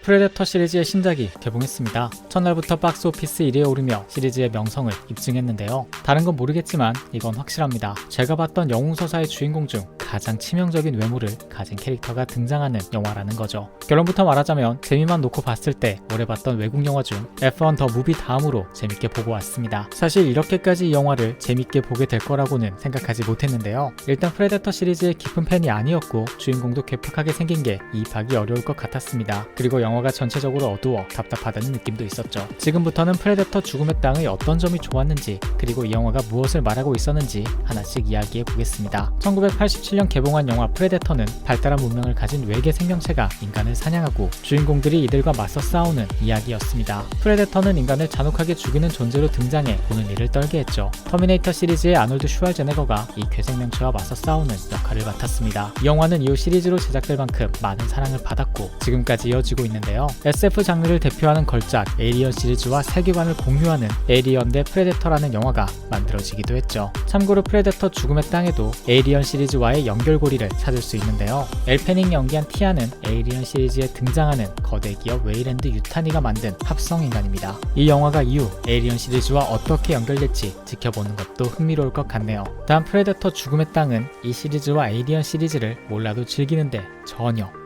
프레데터 시리즈의 신작이 개봉했습니다. 첫날부터 박스오피스 1위에 오르며 시리즈의 명성을 입증했는데요. 다른 건 모르겠지만 이건 확실합니다. 제가 봤던 영웅서사의 주인공 중 가장 치명적인 외모를 가진 캐릭터가 등장하는 영화라는 거죠. 결론부터 말하자면 재미만 놓고 봤을 때 올해 봤던 외국 영화 중 F1 더 무비 다음으로 재밌게 보고 왔습니다. 사실 이렇게까지 이 영화를 재밌게 보게 될 거라고는 생각하지 못했는데요. 일단 프레데터 시리즈의 깊은 팬이 아니었고 주인공도 괴팍하게 생긴 게 이입하기 어려울 것 같았습니다. 그리고 영화가 전체적으로 어두워 답답하다는 느낌도 있었죠. 지금부터는 프레데터 죽음의 땅의 어떤 점이 좋았는지, 그리고 이 영화가 무엇을 말하고 있었는지 하나씩 이야기해 보겠습니다. 1987년 개봉한 영화 프레데터는 발달한 문명을 가진 외계 생명체가 인간을 사냥하고 주인공들이 이들과 맞서 싸우는 이야기였습니다. 프레데터는 인간을 잔혹하게 죽이는 존재로 등장해 보는 이를 떨게 했죠. 터미네이터 시리즈의 아놀드 슈왈제네거가 이 괴생명체와 맞서 싸우는 역할을 맡았습니다. 이 영화는 이후 시리즈로 제작될 만큼 많은 사랑을 받았고 지금까지 이어지고 있는데요. SF 장르를 대표하는 걸작 에이리언 시리즈와 세계관을 공유하는 에이리언 대 프레데터라는 영화가 만들어지기도 했죠. 참고로 프레데터 죽음의 땅에도 에이리언 시리즈와의 연결고리를 찾을 수 있는데요. 엘 패닝 연기한 티아는 에이리언 시리즈에 등장하는 거대 기업 웨이랜드 유타니가 만든 합성인간입니다. 이 영화가 이후 에이리언 시리즈와 어떻게 연결될지 지켜보는 것도 흥미로울 것 같네요. 다음 프레데터 죽음의 땅은 이 시리즈와 에이리언 시리즈를 몰라도 즐기는데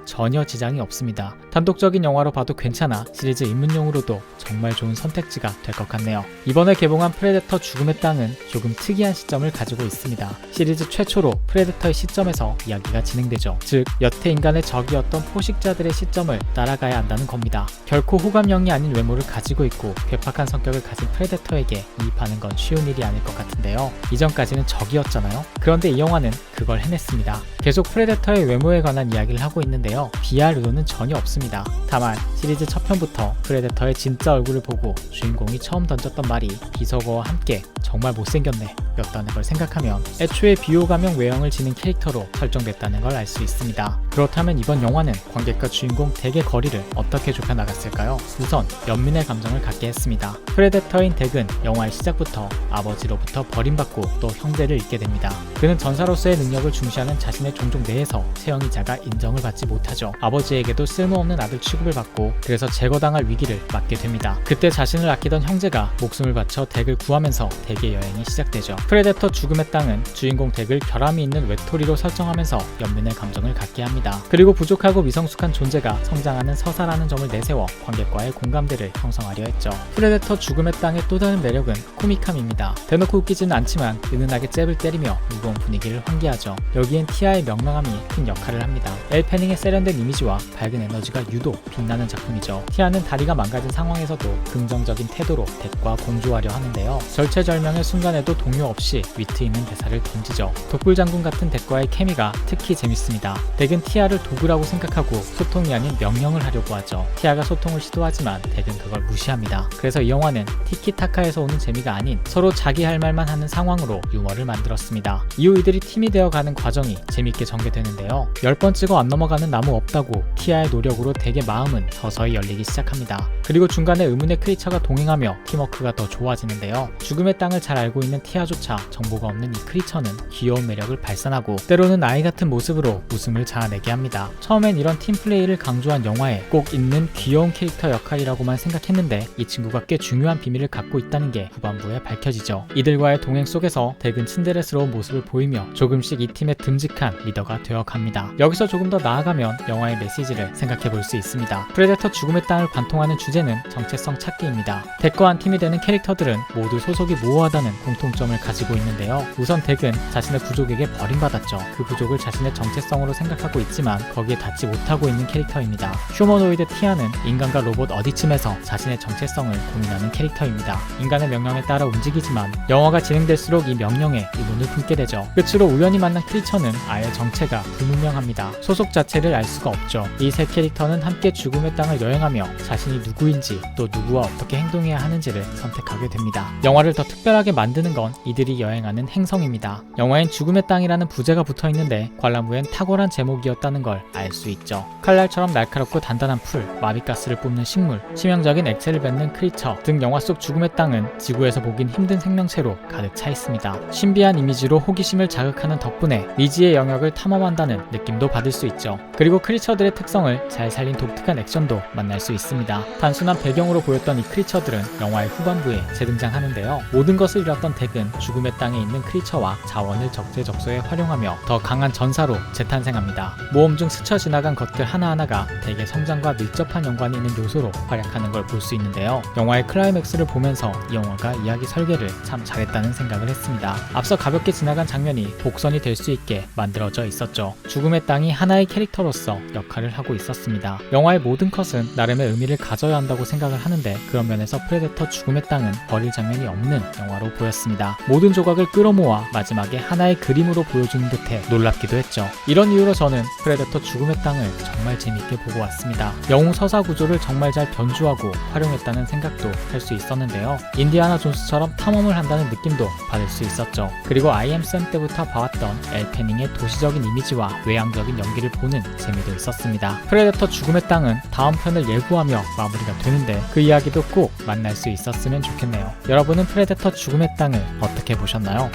전혀 지장이 없습니다. 단독적인 영화로 봐도 괜찮아 시리즈 입문용으로도 정말 좋은 선택지가 될 것 같네요. 이번에 개봉한 프레데터 죽음의 땅은 조금 특이한 시점을 가지고 있습니다. 시리즈 최초로 프레데터의 시점에서 이야기가 진행되죠. 즉 여태 인간의 적이었던 포식자들의 시점을 따라가야 한다는 겁니다. 결코 호감형이 아닌 외모를 가지고 있고 괴팍한 성격을 가진 프레데터에게 이입하는 건 쉬운 일이 아닐 것 같은데요. 이전까지는 적이었잖아요. 그런데 이 영화는 그걸 해냈습니다. 계속 프레데터의 외모에 관한 이야기를 하고 있는데요. 비하할 의도는 전혀 없습니다. 다만 시리즈 첫 편부터 프레데터의 진짜 얼굴을 보고 주인공이 처음 던졌던 말이 비속어와 함께 정말 못생겼네 였다는 걸 생각하면 애초에 비호감형 외형을 지닌 캐릭터로 설정됐다는 걸 알 수 있습니다. 그렇다면 이번 영화는 관객과 주인공 덱의 거리를 어떻게 좁혀나갔을까요? 우선 연민의 감정을 갖게 했습니다. 프레데터인 덱은 영화의 시작부터 아버지로부터 버림받고 또 형제를 잃게 됩니다. 그는 전사로서의 능력을 중시하는 자신의 종족 내에서 채영이자가 인정을 받지 못하죠. 아버지에게도 쓸모없는 아들 취급을 받고 그래서 제거당할 위기를 맞게 됩니다. 그때 자신을 아끼던 형제가 목숨을 바쳐 덱을 구하면서 덱의 여행이 시작되죠. 프레데터 죽음의 땅은 주인공 덱을 결함이 있는 외톨이로 설정하면서 연민의 감정을 갖게 합니다. 그리고 부족하고 미성숙한 존재가 성장하는 서사라는 점을 내세워 관객과의 공감대를 형성하려 했죠. 프레데터 죽음의 땅의 또 다른 매력은 코믹함입니다. 대놓고 웃기지는 않지만 은은하게 잽을 때리며 무거운 분위기를 환기하죠. 여기엔 티아의 명랑함이 큰 역할을 합니다. 엘 패닝의 세련된 이미지와 밝은 에너지가 유독 빛나는 작품이죠. 티아는 다리가 망가진 상황에서도 긍정적인 태도로 덱과 공조하려 하는데요. 절체절명의 순간에도 동요 없이 위트 있는 대사를 던지죠. 독불장군 같은 덱과의 케미가 특히 재밌습니다. 덱은 티아를 도구라고 생각하고 소통이 아닌 명령을 하려고 하죠. 티아가 소통을 시도하지만 덱은 그걸 무시합니다. 그래서 이 영화는 티키타카에서 오는 재미가 아닌 서로 자기 할 말만 하는 상황으로 유머를 만들었습니다. 이후 이들이 팀이 되어가는 과정이 재밌게 전개되는데요. 10번 찍어 안 넘어가는 나무 없다고 티아의 노력으로 덱의 마음은 서서히 열리기 시작합니다. 그리고 중간에 의문의 크리처가 동행하며 팀워크가 더 좋아지는데요. 죽음의 땅을 잘 알고 있는 티아조차 정보가 없는 이 크리처는 귀여운 매력을 발산하고 때로는 아이 같은 모습으로 웃음을 자아내게 합니다. 처음엔 이런 팀플레이를 강조한 영화에 꼭 있는 귀여운 캐릭터 역할이라고만 생각했는데 이 친구가 꽤 중요한 비밀을 갖고 있다는 게 후반부에 밝혀지죠. 이들과의 동행 속에서 덱은 친데레스러운 모습을 보이며 조금씩 이 팀의 듬직한 리더가 되어갑니다. 여기서 조금 더 나아가면 영화의 메시지를 생각해 볼 수 있습니다. 프레데터 죽음의 땅을 관통하는 주제는 정체성 찾기입니다. 덱과 한 팀이 되는 캐릭터들은 모두 소속이 모호하다는 공통점을 가지고 있는데요. 우선 덱은 자신의 부족에게 버림받았죠. 그 부족을 자신의 정체성으로 생각하고 있지만 거기에 닿지 못하고 있는 캐릭터입니다. 휴머노이드 티아는 인간과 로봇 어디쯤에서 자신의 정체성을 고민하는 캐릭터입니다. 인간의 명령에 따라 움직이지만 영화가 진행될수록 이 명령에 의문을 품게 되죠. 끝으로 우연히 만난 크리처는 아예 정체가 불분명합니다. 소속 자체를 알 수가 없죠. 이 세 캐릭터는 함께 죽음의 땅을 여행하며 자신이 누구인 누구인지 또 누구와 어떻게 행동해야 하는지를 선택하게 됩니다. 영화를 더 특별하게 만드는 건 이들이 여행하는 행성입니다. 영화엔 죽음의 땅이라는 부제가 붙어 있는데 관람 후엔 탁월한 제목이었다는 걸 알 수 있죠. 칼날처럼 날카롭고 단단한 풀, 마비가스를 뿜는 식물, 치명적인 액체를 뱉는 크리처 등 영화 속 죽음의 땅은 지구에서 보긴 힘든 생명체로 가득 차 있습니다. 신비한 이미지로 호기심을 자극하는 덕분에 미지의 영역을 탐험한다는 느낌도 받을 수 있죠. 그리고 크리처들의 특성을 잘 살린 독특한 액션도 만날 수 있습니다. 단순한 배경으로 보였던 이 크리처들은 영화의 후반부에 재등장하는데요. 모든 것을 잃었던 덱은 죽음의 땅에 있는 크리처와 자원을 적재적소에 활용하며 더 강한 전사로 재탄생합니다. 모험 중 스쳐 지나간 것들 하나하나가 덱의 성장과 밀접한 연관이 있는 요소로 활약하는 걸 볼 수 있는데요. 영화의 클라이맥스를 보면서 이 영화가 이야기 설계를 참 잘했다는 생각을 했습니다. 앞서 가볍게 지나간 장면이 복선이 될 수 있게 만들어져 있었죠. 죽음의 땅이 하나의 캐릭터로서 역할을 하고 있었습니다. 영화의 모든 컷은 나름의 의미를 가져야 한다고 생각을 하는데 그런 면에서 프레데터 죽음의 땅은 버릴 장면이 없는 영화로 보였습니다. 모든 조각을 끌어모아 마지막에 하나의 그림으로 보여주는 듯해 놀랍기도 했죠. 이런 이유로 저는 프레데터 죽음의 땅을 정말 재밌게 보고 왔습니다. 영웅 서사 구조를 정말 잘 변주하고 활용했다는 생각도 할 수 있었는데요. 인디아나 존스처럼 탐험을 한다는 느낌도 받을 수 있었죠. 그리고 I Am Sam 때부터 봐왔던 엘 패닝의 도시적인 이미지와 외향적인 연기를 보는 재미도 있었습니다. 프레데터 죽음의 땅은 다음 편을 예고하며 마무리가 되는데 그 이야기도 꼭 만날 수 있었으면 좋겠네요. 여러분은 프레데터 죽음의 땅을 어떻게 보셨나요?